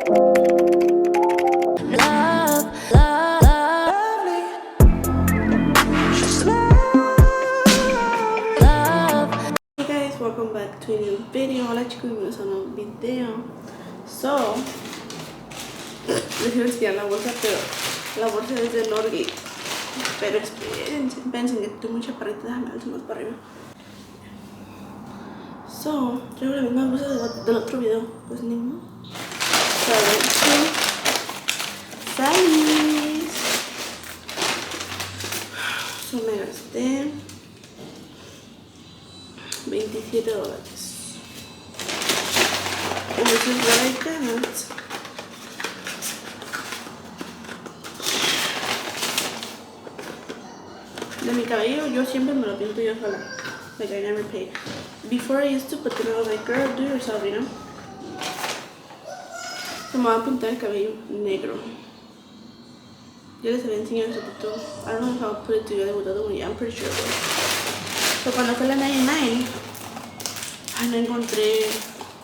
Welcome back to a new video. Hola chicos, bienvenidos a un nuevo video. So, les quiero enseñar la bolsa, pero la bolsa es de Norgate. Pero esperen que estoy muy chaparrita, déjame alzar más para arriba. So, traigo la misma bolsa del otro video, pues ni modo. Salís. So, me gasté $27. And this is what I got. De mi cabello, yo siempre me lo pinto yo sola. Like, I never pay. Before I used to, but then I was like, girl, do it yourself, you know? So me voy a pintar el cabello negro. Ya les había enseñado ese tutorial. I don't know if I'll put it together with the other one. Yeah, I'm pretty sure it will. So cuando fue la 99, no encontré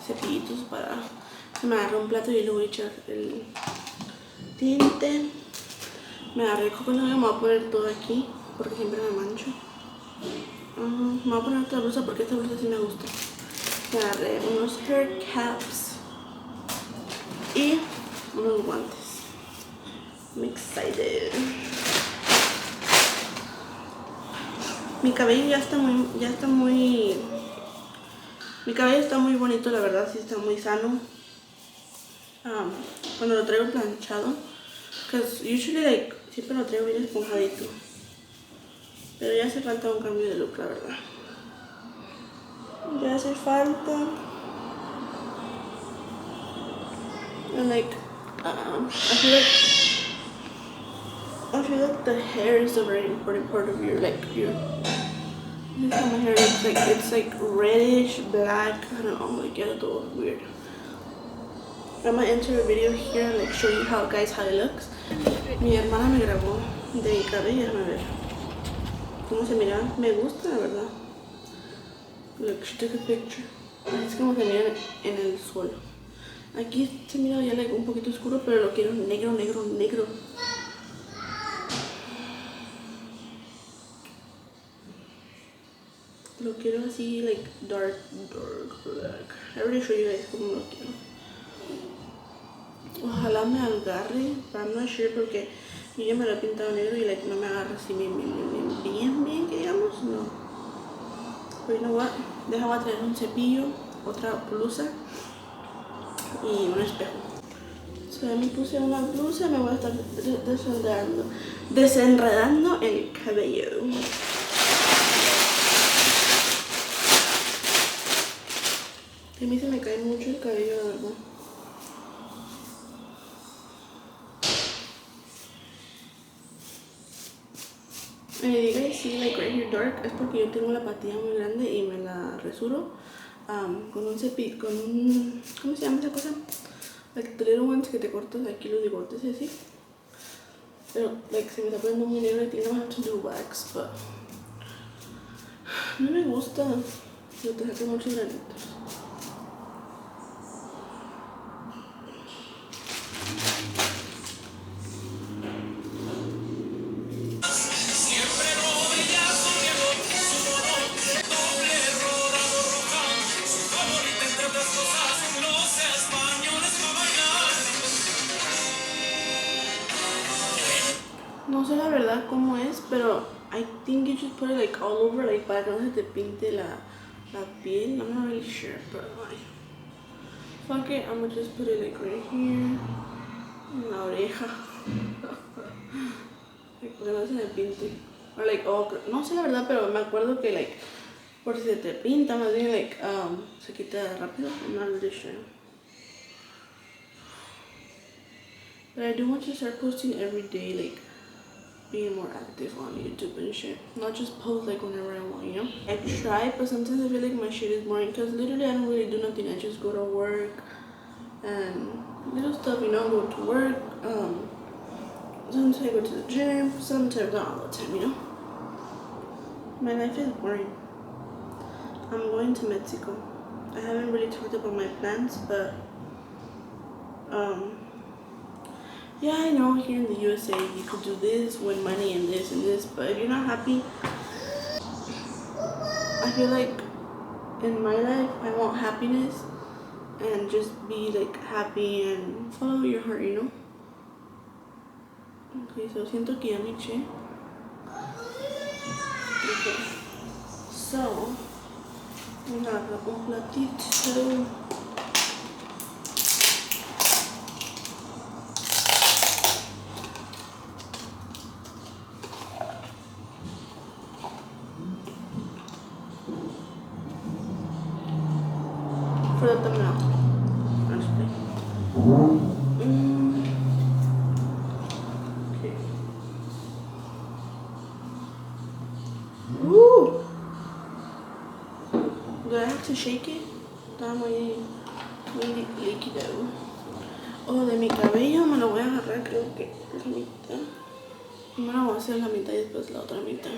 cepillitos para... Se me agarró un plato y le voy a echar el tinte. Me agarré el coconut, me voy a poner todo aquí porque siempre me mancho. Me voy a poner otra blusa porque esta blusa sí me gusta. Me agarré unos hair caps y unos guantes. I'm excited. Mi cabello ya está muy mi cabello está muy bonito, la verdad, sí está muy sano. Cuando lo traigo planchado, because usually like siempre lo traigo bien esponjadito, pero ya hace falta un cambio de look, la verdad. Ya hace falta. And like I feel like the hair is a very important part of your this is how my hair looks like. It's like reddish, black, I don't know, like yeah, it's all weird. I'm gonna enter a video here and like show you how it looks. Mi hermana me grabó de cabello, déjame ver cómo se mira. Me gusta, la verdad. Look, she took a picture. Así es como se mira en el suelo. Aquí se mira ya like un poquito oscuro, pero lo quiero negro. Lo quiero así, like dark black. I already show you guys cómo lo quiero. Ojalá me agarre, but I'm not sure porque yo ya me lo he pintado negro y like no me agarra así bien, que digamos, no. Pero you know what, voy a traer un cepillo, otra blusa y un espejo. So ya me puse una blusa, me voy a estar desenredando el cabello. A mí se me cae mucho el cabello, la verdad. Me diga y sí, like right here dark, es porque yo tengo la patilla muy grande y me la resuro con un cepillo, con un... ¿Cómo se llama esa cosa? Like the little ones que te cortas aquí los bigotes y así. Pero like se me está poniendo muy negro y think I have to do wax, but... No me gusta, pero te saca muchos granitos. No sé la verdad cómo es, pero I think you should put it like all over, like para que no se te pinte la piel. I'm not really sure, but like, fuck it, I'm gonna just put it like right here, en la oreja, like, para que no se me pinte. Or like, no sé la verdad, pero me acuerdo que like, por si se te pinta, más bien like, se quita rápido. I'm not really sure. But I do want to start posting every day, like being more active on YouTube and shit. Not just post like whenever I want, you know? I try, but sometimes I feel like my shit is boring because literally I don't really do nothing. I just go to work and little stuff, you know, go to work. Sometimes I go to the gym, sometimes not all the time, you know? My life is boring. I'm going to Mexico. I haven't really talked about my plans, but yeah, I know here in the USA you could do this, win money and this, but if you're not happy, I feel like in my life I want happiness and just be like happy and follow your heart, you know. Okay, so siento que ya me eché. Okay, so agarra un platito. Frótamelo. Así. Okay. Woo! Do I have to shake it? Está muy líquido. Oh, de mi cabello me lo voy a agarrar, creo que la mitad. Primero voy a hacer la mitad y después la otra mitad.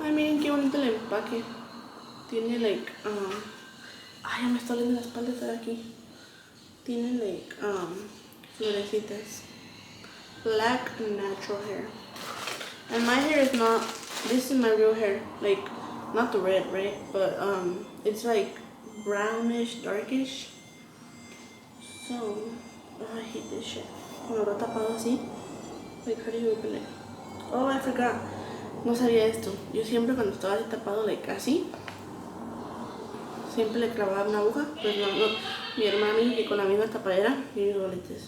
Ay, miren qué bonito el empaque. Tiene like, ay, ya me está doliendo la espalda estar aquí. Tiene like, florecitas. Black natural hair. And my hair is not, this is my real hair. Like, not the red, right? But, it's like brownish, darkish. So, oh, I hate this shit. Cuando lo tapado así. Like, how do you open it? Oh, I forgot. No sabía esto. Yo siempre cuando estaba así tapado, like así, siempre le clavaba una aguja. Pues no, mi hermana me dijo que con la misma tapadera y mis boletes.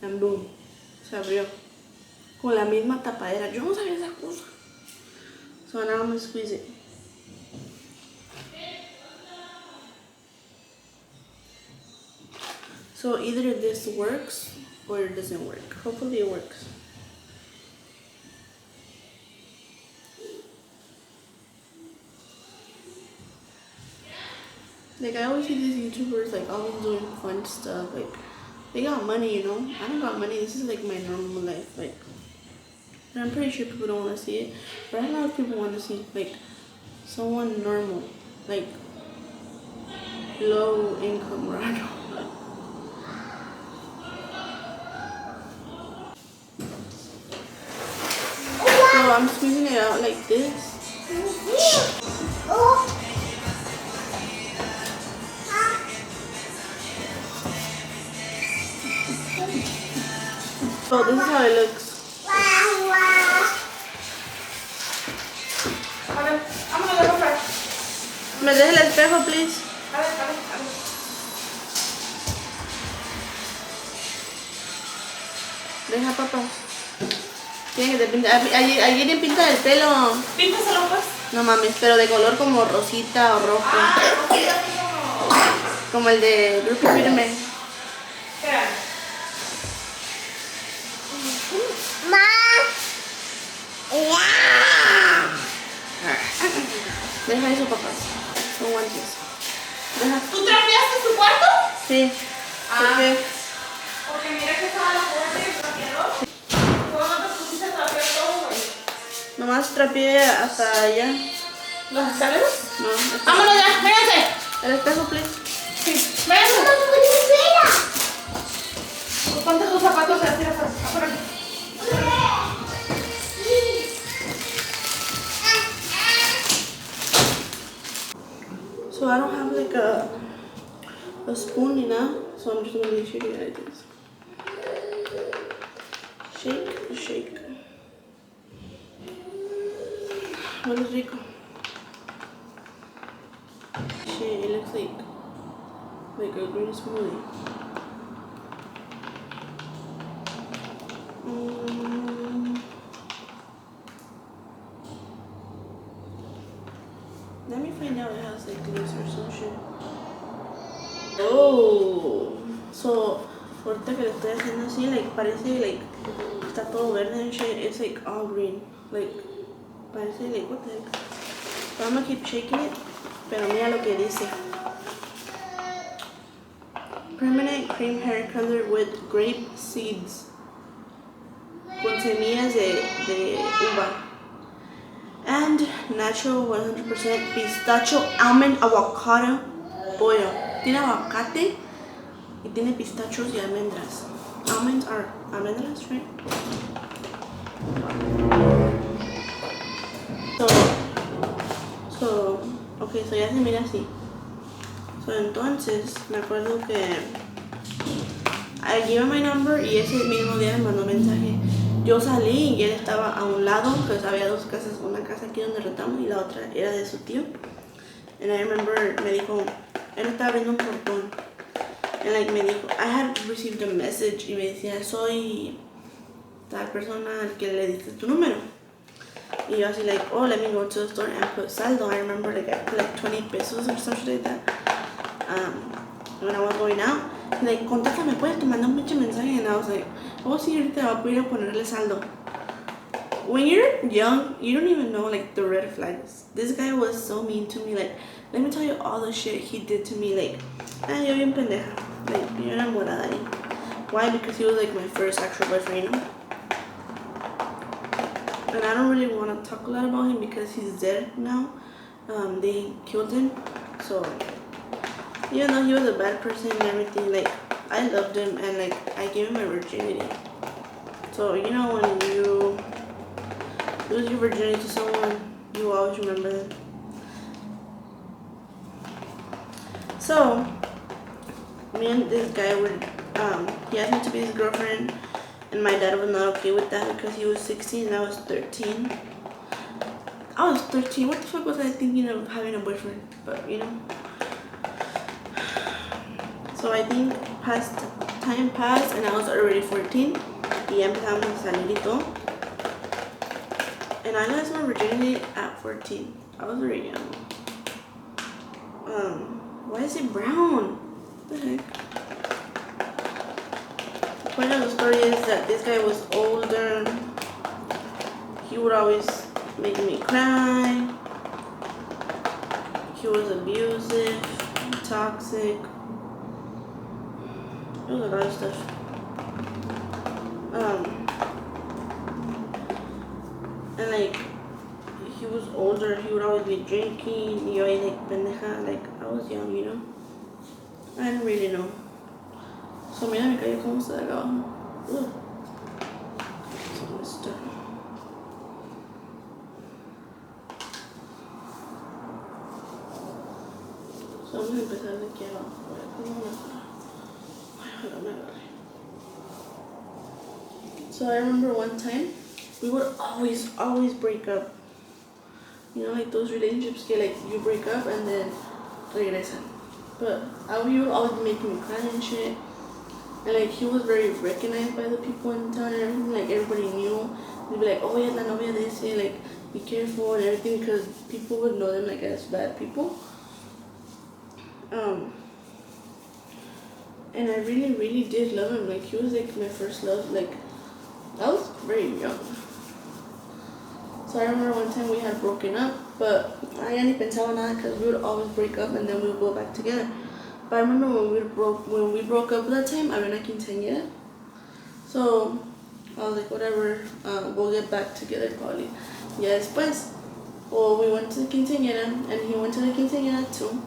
And boom. Se abrió. Con la misma tapadera. Yo no sabía esa cosa. So now I'm gonna squeeze it. So either this works or it doesn't work. Hopefully it works. Like, I always see these YouTubers, like, always doing fun stuff. Like, they got money, you know? I don't got money. This is, like, my normal life. Like, and I'm pretty sure people don't want to see it. But I don't know if people want to see, like, someone normal. Like, low income, or I don't know. So I'm squeezing it out like this. So this is how it looks. ¿Me deja el espejo, please? Deja, papá. Tiene que te pintar. Ayer le pinta el pelo. Píntaselo, pues. No mames, pero de color como rosita o rojo. Como el de Grupo Firme. Espera. Deja eso, papá. No guantes. Deja. ¿Tú trapeaste su cuarto? Sí. ¿Por qué? Porque mira que estaba la puerta y el trapeador. ¿Cómo no te pusiste a trapear todo, güey? Nomás trapié hasta allá. ¿Los escaleras? No. ¡Vámonos ya! ¡Vénganse! El espejo, please. Sí. ¡Vénganse! Ponte tus zapatos y así afuera. So I don't have like a spoon, you know? So I'm just gonna be shaking it like this. Shake, shake. Huele rico. Shit, it looks like a green smoothie. Let me find out it has like this or some shit. Oh, so ahorita que lo estoy haciendo así, like parece like está todo verde and shit. It's like all green, like parece like what the heck. But I'm gonna keep shaking it. Pero mira lo que dice. permanent cream hair color with grape seeds. Con semillas de uva. And natural 100% pistachio almond avocado oil. Tiene aguacate y tiene pistachos y almendras. Almonds are almendras, right? Okay, so ya se mira así. So entonces me acuerdo que I gave him my number y ese mismo día me mandó mensaje. Yo salí y él estaba a un lado, pues había dos casas, una casa aquí donde rentamos y la otra era de su tío. And I remember me dijo, él estaba abriendo un portón. And like me dijo, I had received a message y me decía, soy tal persona al que le diste tu número. Y yo así like, oh, let me go to the store and put saldo. I remember like I put like 20 pesos or something like that. When I was going out, he's like, contáctame pues, te mandé un pinche mensaje. And I was like, oh, sí, ahorita voy a ponerle saldo. When you're young, you don't even know like the red flags. This guy was so mean to me. Like, let me tell you all the shit he did to me. Like, yo bien pendeja. Like, yo enamorada ahí. Why? Because he was like my first actual boyfriend, you know? And I don't really want to talk a lot about him because he's dead now. They killed him. So, even though he was a bad person and everything, like, I loved him and like I gave him my virginity. So, you know, when you lose your virginity to someone, you always remember them. So, me and this guy were, he asked me to be his girlfriend, and my dad was not okay with that because he was 16 and I was 13. I was 13, what the fuck was I thinking of having a boyfriend? But, you know. So I think time passed and I was already 14. Y ya empezamos a salir y todo. And I lost my virginity at 14. I was very young. Why is it brown? What the heck? The point of the story is that this guy was older. He would always make me cry. He was abusive, toxic. It was a lot of stuff. And like, he was older, he would always be drinking, y always like pendeja, like I was young, you know. I didn't really know. So mira mi cabello como está de acá abajo. So messed up. So vamos a empezar de aquí abajo. So I remember one time we would always break up. You know, like those relationships get like you break up and then regresan. But he would always make me cry and shit. And like he was very recognized by the people in town and everything. Like everybody knew. They'd be like, oh yeah, la novia de ese, like be careful and everything, because people would know them like as bad people. And I really did love him. Like he was like my first love. Like I was very young. So I remember one time we had broken up, but I didn't pensaba nada because we would always break up and then we would go back together. But I remember when we broke up that time, I went to quinceañera. So I was like, whatever, we'll get back together probably. Yeah, después. Well, we went to the quinceañera and he went to the quinceañera too.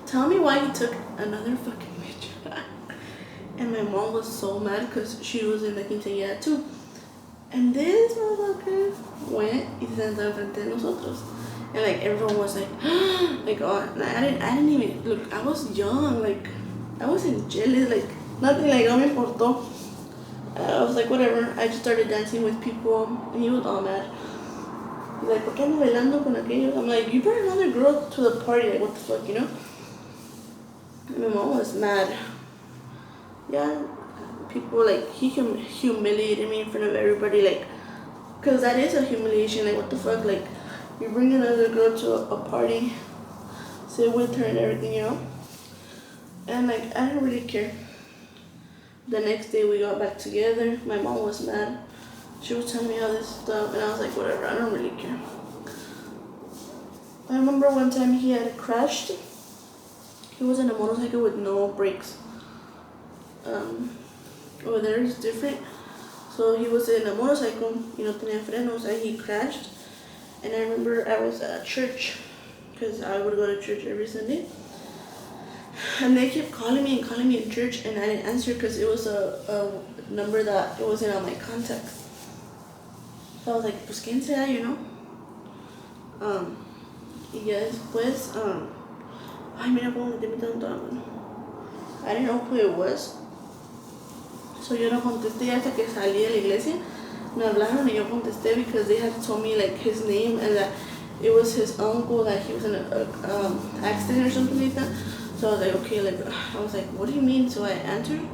Tell me why he took another fucking bitch. And my mom was so mad because she was in the quinceañera too. And this motherfucker went y se sentó enfrente de nosotros. And like everyone was like, like, oh, I didn't even, look, I was young, like, I wasn't jealous, like, nothing, like, no me importó. I was like, whatever. I just started dancing with people and he was all mad. He's like, ¿por qué ando bailando con aquellos? I'm like, you brought another girl to the party, like, what the fuck, you know? And my mom was mad. Yeah, people, like, he humiliated me in front of everybody, like, because that is a humiliation, like, what the fuck, like, you bring another girl to a party, sit with her and everything, you know? And, like, I didn't really care. The next day we got back together. My mom was mad. She was telling me all this stuff, and I was like, whatever, I don't really care. I remember one time he had crashed. He was in a motorcycle with no brakes. over there is different. So he was in a motorcycle, no tenía frenos, and he crashed. And I remember I was at church, because I would go to church every Sunday. And they kept calling me in church, and I didn't answer because it was a number that it wasn't on my contacts. So I was like, pues quién será, Y ya después, ay, mira cómo me metí tanto la mano. I didn't know who it was. So yo no contesté hasta que salí de la iglesia. Me hablaron y yo contesté because they had told me like his name and that it was his uncle, that he was in an accident or something like that. So I was like, okay, I was like, what do you mean? So I answered,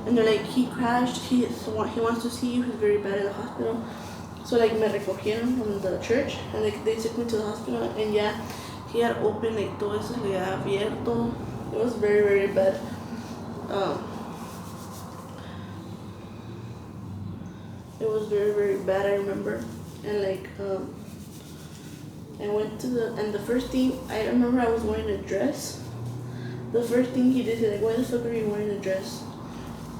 and they're like, he crashed. He wants to see you. He's very bad at the hospital. So like me recogieron from the church, and like they took me to the hospital, and yeah, he had opened like todo eso se le había abierto. It was very, very bad. It was very, very bad, I remember. And like I went to the first thing, I remember I was wearing a dress. The first thing he did, he's like, why the fuck are you wearing a dress?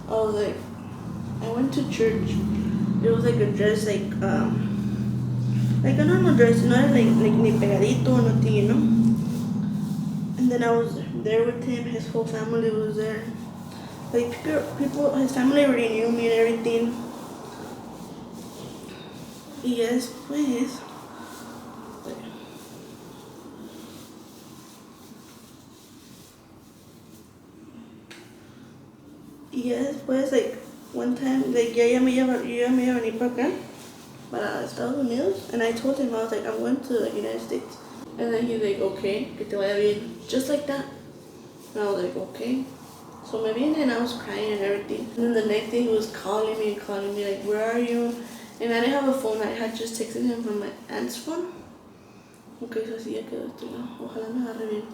I was like, I went to church. It was like a dress, like a normal dress, not like ni pegadito or nothing, And then I was there with him, his whole family was there. Like people, his family already knew me and everything. Yes, please. Yes, pues, like, one time, like, yo ya me iba a venir para acá, para Estados Unidos, and I told him, I was like, I'm going to the United States. And then he's like, okay, que te vaya bien. Just like that. And I was like, okay. So me vine and I was crying and everything. And then the next day he was calling me, like, where are you? And I didn't have a phone, I had just texted him from my aunt's phone. Okay, so así ya quedó esto, ojalá me agarre bien.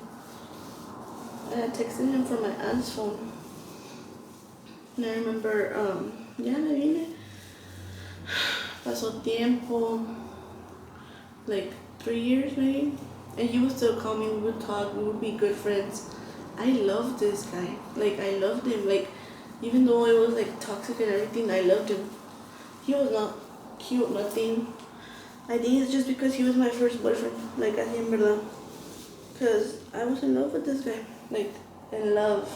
I had texted him from my aunt's phone. And I remember, ya me vine. Pasó tiempo, like 3 years maybe. And he would still call me, we would talk, we would be good friends. I loved this guy. Like, I loved him. Like, even though it was like toxic and everything, I loved him. He was not cute, nothing. I think it's just because he was my first boyfriend. Like, así en verdad. Because I was in love with this guy. Like, in love.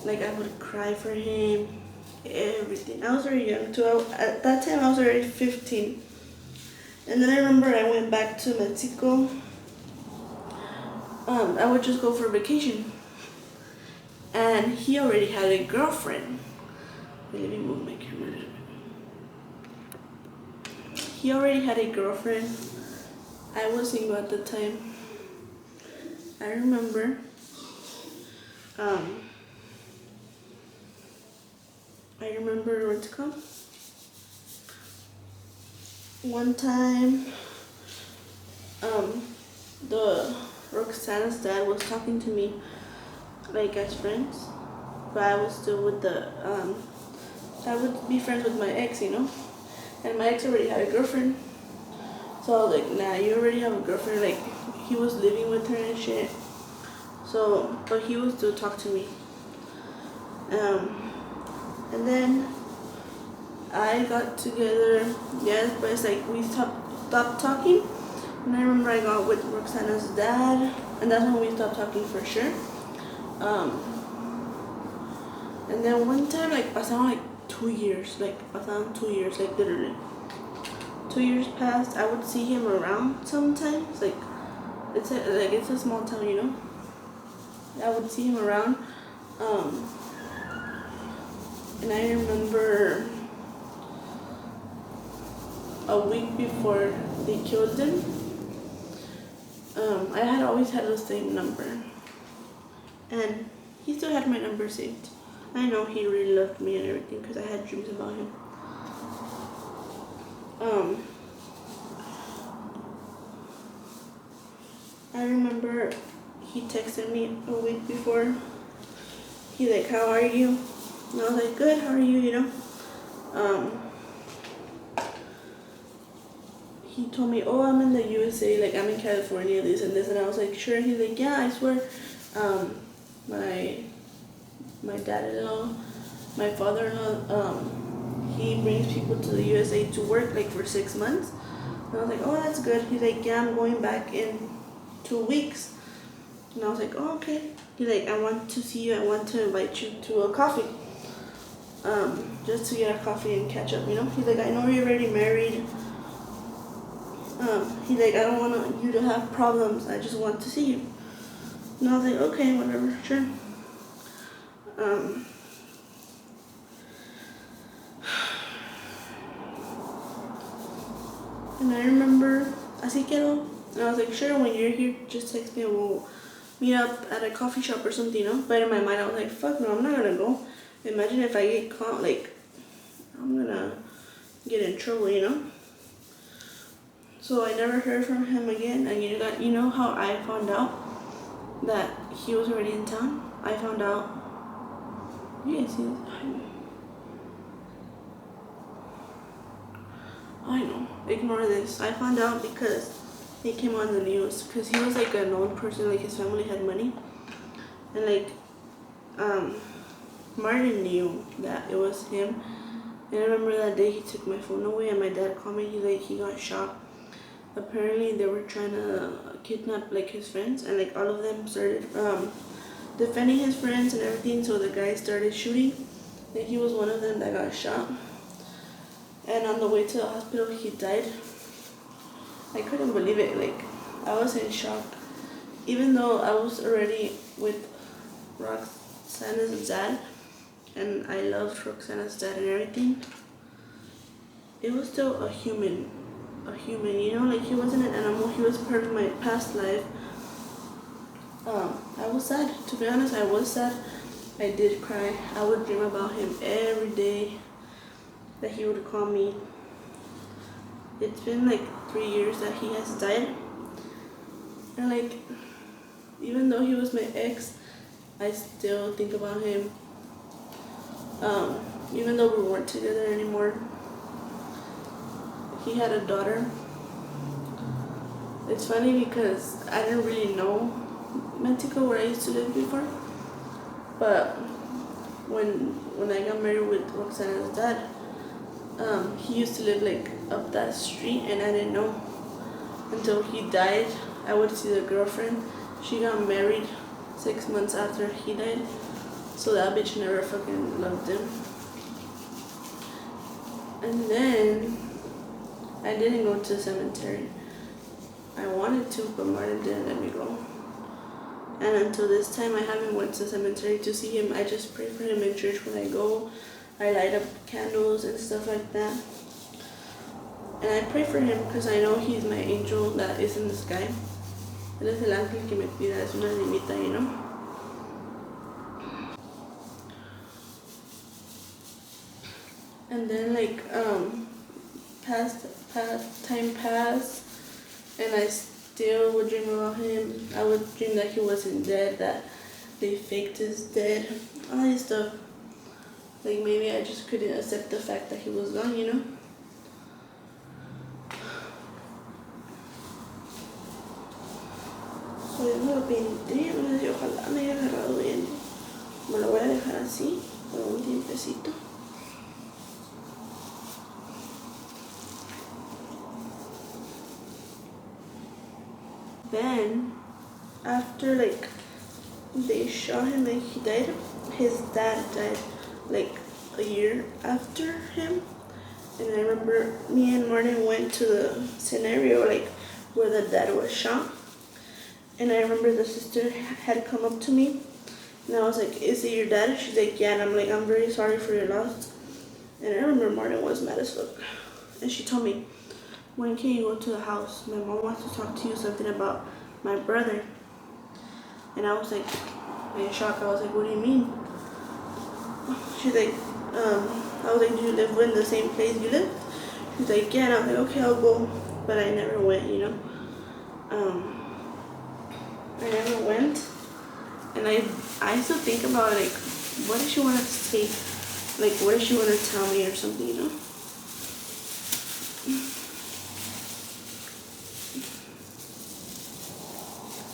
Like, I would cry for him. Everything. I was very young too. At that time, I was already 15. And then I remember I went back to Mexico. I would just go for vacation. And he already had a girlfriend. Wait, let me move my camera a little bit. He already had a girlfriend. I was single at the time. I remember what's it called? One time, the Roxana's dad was talking to me, like as friends, but I was still with I would be friends with my ex, and my ex already had a girlfriend. So I was like, nah, you already have a girlfriend. Like, he was living with her and shit. So, but he would still talk to me. And then I got together, yes, but it's like we stopped talking. And I remember I got with Roxana's dad, and that's when we stopped talking for sure. And then one time, like, pasaron like 2 years, like literally. 2 years passed. I would see him around sometimes, like it's a small town, I would see him around. And I remember a week before they killed him, I had always had the same number, and he still had my number saved. I know he really loved me and everything because I had dreams about him. I remember he texted me a week before. He's like, how are you? And I was like, good, how are you, He told me, oh, I'm in the USA, like, I'm in California, this and this. And I was like, sure. He's like, yeah, I swear, my dad-in-law, my father-in-law, he brings people to the USA to work like for 6 months. And I was like, oh, that's good. He's like, yeah, I'm going back in 2 weeks. And I was like, oh, okay. He's like, I want to see you. I want to invite you to a coffee. Just to get a coffee and catch up, you know? He's like, I know you're already married. He's like, I don't want you to have problems. I just want to see you. And I was like, okay, whatever, sure. And I remember, así quiero. And I was like, sure, when you're here, just text me and we'll meet up at a coffee shop or something, you know? But in my mind, I was like, fuck no, I'm not gonna go. Imagine if I get caught, like, I'm gonna get in trouble, you know? So I never heard from him again. And you know how I found out that he was already in town? I found out, you guys see this? I know, ignore this. I found out because he came on the news, because he was like a known person, like his family had money. And like, Martin knew that it was him. And I remember that day he took my phone away and my dad called me, he got shot. Apparently they were trying to kidnap like his friends, and like all of them started defending his friends and everything, so the guy started shooting. And he was one of them that got shot. And on the way to the hospital, he died. I couldn't believe it. Like, I was in shock. Even though I was already with Roxana's dad, and I loved Roxana's dad and everything, it was still a human, you know? Like, he wasn't an animal. He was part of my past life. I was sad. To be honest, I was sad. I did cry. I would dream about him every day, that he would call me. It's been like 3 years that he has died. And like, even though he was my ex, I still think about him. Even though we weren't together anymore. He had a daughter. It's funny because I didn't really know Mexico, where I used to live before. But when I got married with Roxana's dad, he used to live like up that street, and I didn't know until he died. I would see the girlfriend. She got married 6 months after he died, so that bitch never fucking loved him. And then I didn't go to the cemetery. I wanted to, but Martin didn't let me go. And until this time, I haven't went to the cemetery to see him. I just pray for him in church when I go. I light up candles and stuff like that. And I pray for him because I know he's my angel that is in the sky. Él es el ángel que me cuida, es una nimita, you know? And then like, time passed, and I still would dream about him. I would dream that he wasn't dead, that they faked his death, all this stuff. Like, maybe I just couldn't accept the fact that he was gone, you know? So yo me lo pinté, no sé si ojalá me haya agarrado bien. Me lo voy a dejar así por un tiempecito. Then, after like they shot him and he died, his dad died like a year after him. And I remember me and Martin went to the scenario like where the dad was shot. And I remember the sister had come up to me, and I was like, is it your dad? She's like, yeah. And I'm like, I'm very sorry for your loss. And I remember Martin was mad as fuck. And she told me, when can you go to the house? My mom wants to talk to you something about my brother. And I was like, in shock. I was like, what do you mean? She's like, I was like, do you live in the same place you live? She's like, yeah. And I was like, okay, I'll go. But I never went, you know? I never went. And I still think about like, what does she want to say? Like, what does she want to tell me or something, you know?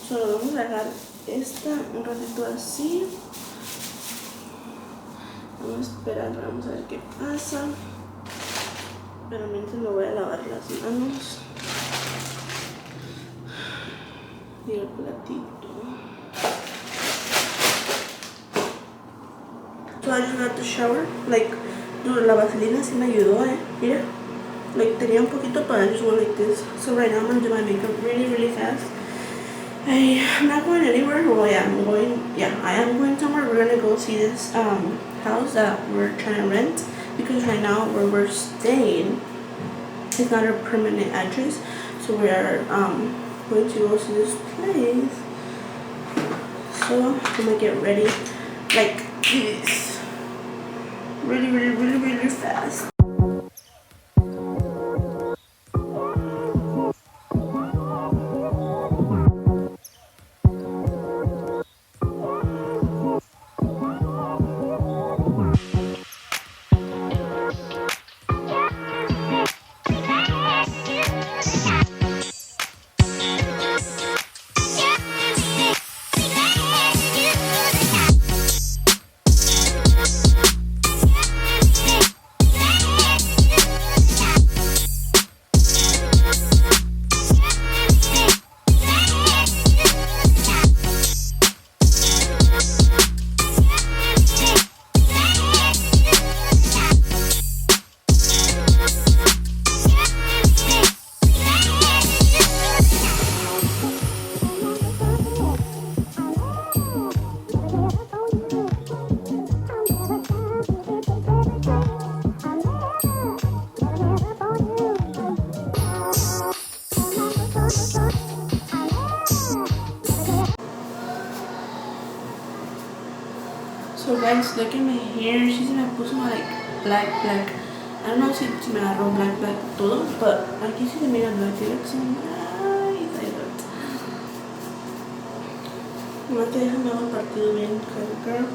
Solo vamos a dejar esta un ratito así. Vamos a esperar, vamos a ver qué pasa. Pero mientras me voy a lavar las manos. Y el platito. So I just got the shower. Like, dude, la vaselina sí me ayudó, Mira. Like, tenía un poquito, but I just went like this. So right now I'm gonna do my makeup really fast. I'm not going anywhere. Well, yeah, I am going somewhere. We're gonna go see this house that we're trying to rent, because right now where we're staying is not a permanent address. So we are going to go see this place. So I'm gonna get ready like this, really fast. So guys, look at my hair. She's gonna put some like black. I don't know if se me agarró black todo, but aquí sí se mira black. It looks so nice. I love it. No te déjame hago el partido bien, girl.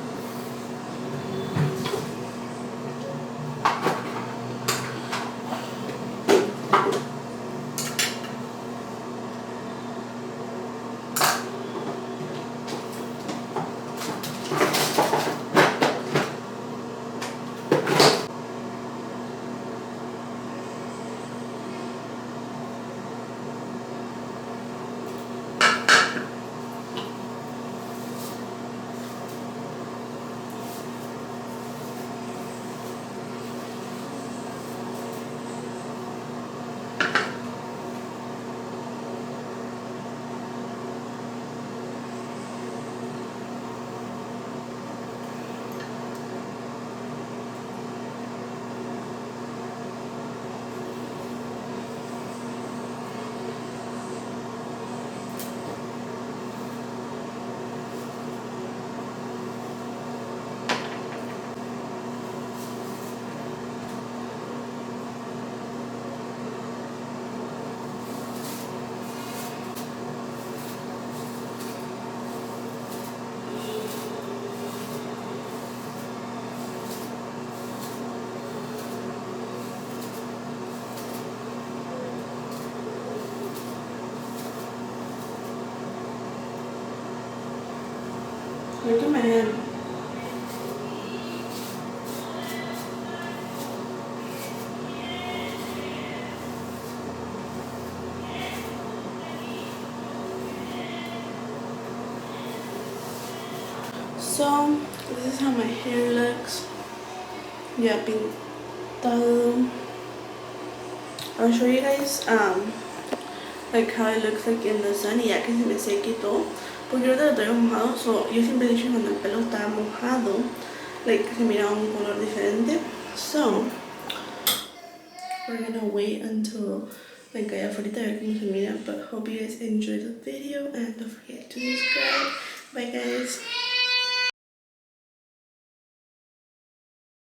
Look at my hand. So this is how my hair looks. Ya pintado. I'll show you guys like how it looks like in the sun, y ya que se me seque y todo, porque ahorita lo traigo mojado. So yo siempre he dicho cuando el pelo está mojado, like se mira un color diferente. So we're gonna wait until like allá afuera a ver cómo se mira. But hope you guys enjoyed the video, and don't forget to subscribe. Bye guys.